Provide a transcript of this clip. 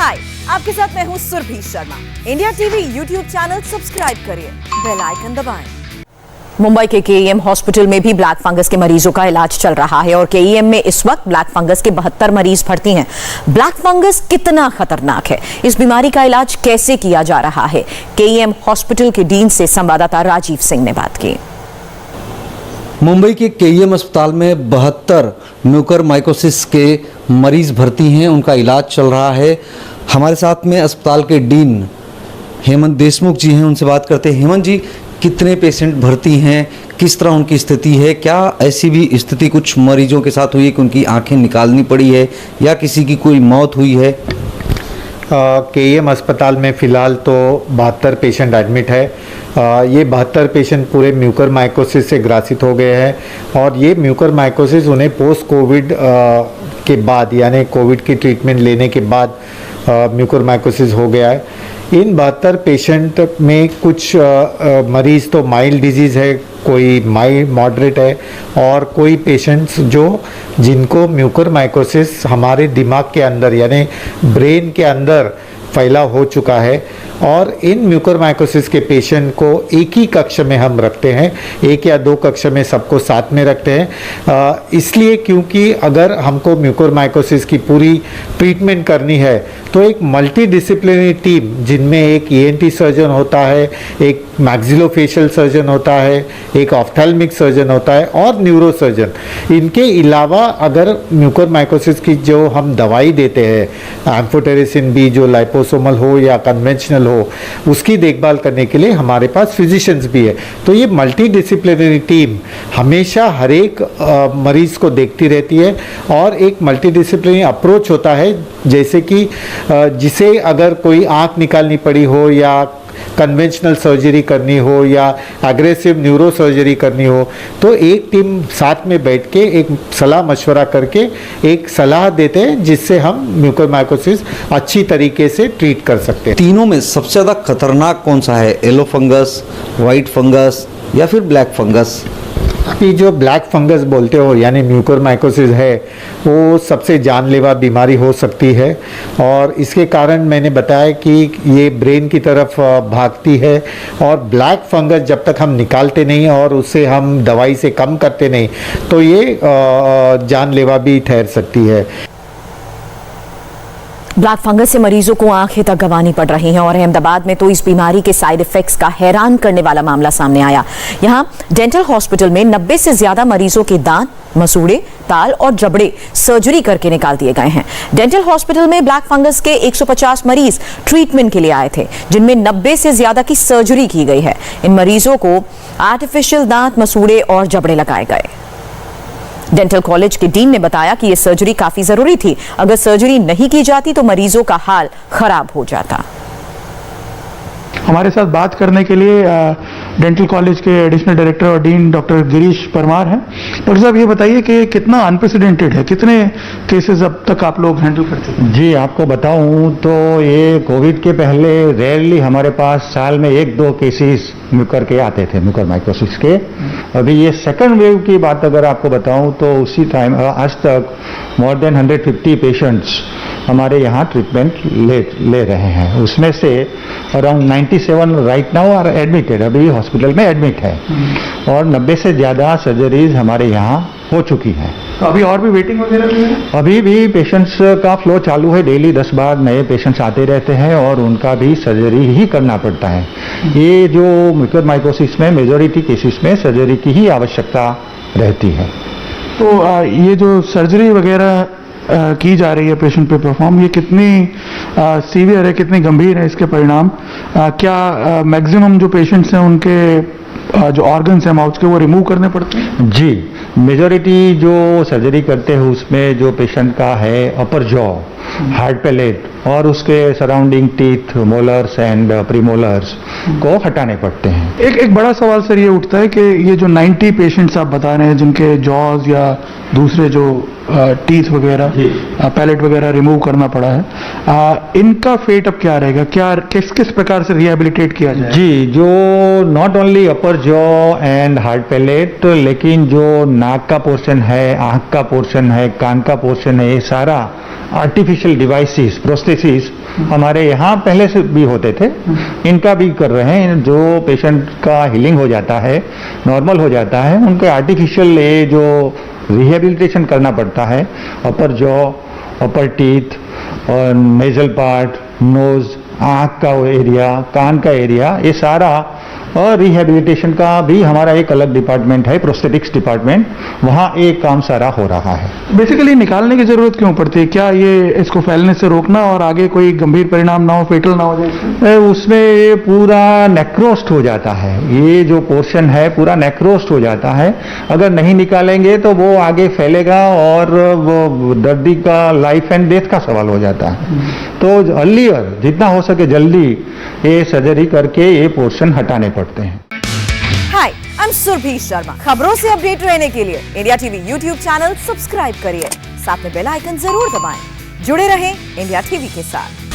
हाय, आपके साथ मैं हूँ Surabhi Sharma. India TV YouTube channel subscribe करिए, बेल आइकन दबाएं। मुंबई के केईएम हॉस्पिटल में भी ब्लैक फंगस के मरीजों का इलाज चल रहा है और केईएम में इस वक्त ब्लैक फंगस के 72 मरीज भर्ती हैं। ब्लैक फंगस कितना खतरनाक है, इस बीमारी का इलाज कैसे किया जा रहा है, केईएम हॉस्पिटल के डीन से संवाददाता राजीव सिंह ने बात की। मुंबई के केईएम अस्पताल में 72 म्यूकरमाइकोसिस के मरीज भर्ती हैं, उनका इलाज चल रहा है। हमारे साथ में अस्पताल के डीन हेमंत देशमुख जी हैं, उनसे बात करते हैं। हेमंत जी, कितने पेशेंट भर्ती हैं, किस तरह उनकी स्थिति है, क्या ऐसी भी स्थिति कुछ मरीजों के साथ हुई है कि उनकी आंखें निकालनी पड़ी है या किसी की कोई मौत हुई है? केईएम अस्पताल में फ़िलहाल तो 72 पेशेंट एडमिट है। ये 72 पेशेंट पूरे म्यूकरमाइकोसिस से ग्रसित हो गए हैं और ये म्यूकरमाइकोसिस उन्हें पोस्ट कोविड के बाद यानी कोविड की ट्रीटमेंट लेने के बाद म्यूकरमाइकोसिस हो गया है। इन 72 पेशेंट में कुछ मरीज़ तो माइल्ड डिजीज़ है, कोई माइल्ड मॉडरेट है और कोई पेशेंट्स जिनको म्यूकरमाइकोसिस हमारे दिमाग के अंदर यानी ब्रेन के अंदर फैला हो चुका है। और इन म्यूकरमाइकोसिस के पेशेंट को एक ही कक्ष में हम रखते हैं, 1 या 2 कक्ष में सबको साथ में रखते हैं, इसलिए क्योंकि अगर हमको म्यूकरमाइकोसिस की पूरी ट्रीटमेंट करनी है तो एक मल्टी डिसिप्लिनरी टीम जिनमें एक ईएनटी सर्जन होता है, एक मैक्सिलोफेशियल सर्जन होता है, एक ऑफ्थेल्मिक सर्जन होता है और न्यूरो सर्जन। इनके अलावा अगर म्यूकरमाइकोसिस की जो हम दवाई देते हैं, एम्फोटेरिसिन बी जो लाइपोसोमल हो या कन्वेंशनल हो, उसकी देखभाल करने के लिए हमारे पास फिजिशियंस भी है। तो ये मल्टी डिसिप्लिनरी टीम हमेशा हर एक मरीज को देखती रहती है और एक मल्टी डिसिप्लिनरी अप्रोच होता है, जैसे कि जिसे अगर कोई आंख निकालनी पड़ी हो या कन्वेंशनल सर्जरी करनी हो या एग्रेसिव न्यूरो सर्जरी करनी हो, तो एक टीम साथ में बैठ के एक सलाह मशवरा करके एक सलाह देते हैं जिससे हम म्यूकरमाइकोसिस अच्छी तरीके से ट्रीट कर सकते हैं। तीनों में सबसे ज़्यादा खतरनाक कौन सा है, येलो फंगस, वाइट फंगस या फिर ब्लैक फंगस? अभी जो ब्लैक फंगस बोलते हो यानी म्यूकरमाइकोसिस है, वो सबसे जानलेवा बीमारी हो सकती है और इसके कारण मैंने बताया कि ये ब्रेन की तरफ भागती है। और ब्लैक फंगस जब तक हम निकालते नहीं और उसे हम दवाई से कम करते नहीं तो ये जानलेवा भी ठहर सकती है। ब्लैक फंगस से मरीजों को आंखें तक गंवानी पड़ रही हैं और अहमदाबाद में तो इस बीमारी के साइड इफेक्ट्स का हैरान करने वाला मामला सामने आया। यहां डेंटल हॉस्पिटल में 90 से ज्यादा मरीजों के दांत, मसूड़े, ताल और जबड़े सर्जरी करके निकाल दिए गए हैं। डेंटल हॉस्पिटल में ब्लैक फंगस के 150 मरीज ट्रीटमेंट के लिए आए थे, जिनमें 90 से ज्यादा की सर्जरी की गई है। इन मरीजों को आर्टिफिशियल दांत, मसूड़े और जबड़े लगाए गए। डेंटल कॉलेज के डीन ने बताया कि यह सर्जरी काफी जरूरी थी, अगर सर्जरी नहीं की जाती तो मरीजों का हाल खराब हो जाता। हमारे साथ बात करने के लिए डेंटल कॉलेज के एडिशनल डायरेक्टर और डीन डॉक्टर गिरीश परमार हैं। डॉक्टर साहब, ये बताइए कि कितना अनप्रेसिडेंटेड है, कितने केसेस अब तक आप लोग हैंडल करते हैं? जी, आपको बताऊं तो ये कोविड के पहले रेयरली हमारे पास साल में 1-2 केसेस म्यूकर के आते थे, म्यूकरमाइकोसिस के। अभी ये सेकंड वेव की बात अगर आपको बताऊं तो उसी टाइम आज तक मोर देन 150 पेशेंट्स हमारे यहाँ ट्रीटमेंट ले रहे हैं। उसमें से around 97 right now are admitted, अभी हॉस्पिटल में एडमिट है और 90 से ज़्यादा सर्जरीज हमारे यहाँ हो चुकी हैं। तो अभी और भी वेटिंग वगैरह भी है? अभी भी पेशेंट्स का फ्लो चालू है, डेली 10-12 नए पेशेंट्स आते रहते हैं और उनका भी सर्जरी ही करना पड़ता है। ये जो म्यूकरमाइकोसिस में मेजॉरिटी केसेस में सर्जरी की ही आवश्यकता रहती है। तो ये जो सर्जरी वगैरह की जा रही है पेशेंट पे परफॉर्म, ये कितनी सीवियर है, कितनी गंभीर है इसके परिणाम? क्या मैक्सिमम जो पेशेंट्स हैं उनके जो ऑर्गन्स हैं माउथ के वो रिमूव करने पड़ते हैं? जी, मेजॉरिटी जो सर्जरी करते हैं उसमें जो पेशेंट का है अपर जॉ, हार्ड पैलेट और उसके surrounding teeth, molars and premolars को हटाने पड़ते हैं। एक बड़ा सवाल सर ये उठता है कि ये जो 90 पेशेंट्स आप बता रहे हैं जिनके जॉज या दूसरे जो टीथ वगैरह, पैलेट वगैरह रिमूव करना पड़ा है, इनका फेट अब क्या रहेगा? क्या किस प्रकार से रिहेबिलिटेट किया जाए? जी, जो not only upper jaw and hard palate, लेकिन जो नाक का पोर्शन है, आँख का पोर्शन है, कान का पोर्शन है, ये सारा आर्टिफिशियल डिवाइसेस, प्रोस्थेसिस हमारे यहाँ पहले से भी होते थे, इनका भी कर रहे हैं। जो पेशेंट का हीलिंग हो जाता है, नॉर्मल हो जाता है, उनके आर्टिफिशियल ये जो रिहेबिलिटेशन करना पड़ता है, अपर जॉ, अपर टीथ और नेजल पार्ट, नोज, आँख का एरिया, कान का एरिया, ये सारा और रिहेबिलिटेशन का भी हमारा एक अलग डिपार्टमेंट है, प्रोस्थेटिक्स डिपार्टमेंट, वहाँ एक काम सारा हो रहा है। बेसिकली निकालने की जरूरत क्यों पड़ती है? क्या ये इसको फैलने से रोकना और आगे कोई गंभीर परिणाम ना हो, फेटल ना हो जाए? उसमें ये पूरा नेक्रोस्ट हो जाता है, ये जो पोर्शन है पूरा नेक्रोस्ट हो जाता है। अगर नहीं निकालेंगे तो वो आगे फैलेगा और वो दर्दी का लाइफ एंड डेथ का सवाल हो जाता है। तो अर्लियर जितना हो सके जल्दी ये सर्जरी करके ये पोर्शन हटाने पड़ते हैं। हाय, आई एम सुरभि शर्मा। खबरों से अपडेट रहने के लिए India TV YouTube channel subscribe करिए, साथ में बेल आइकन जरूर दबाएं। जुड़े रहें इंडिया टीवी के साथ।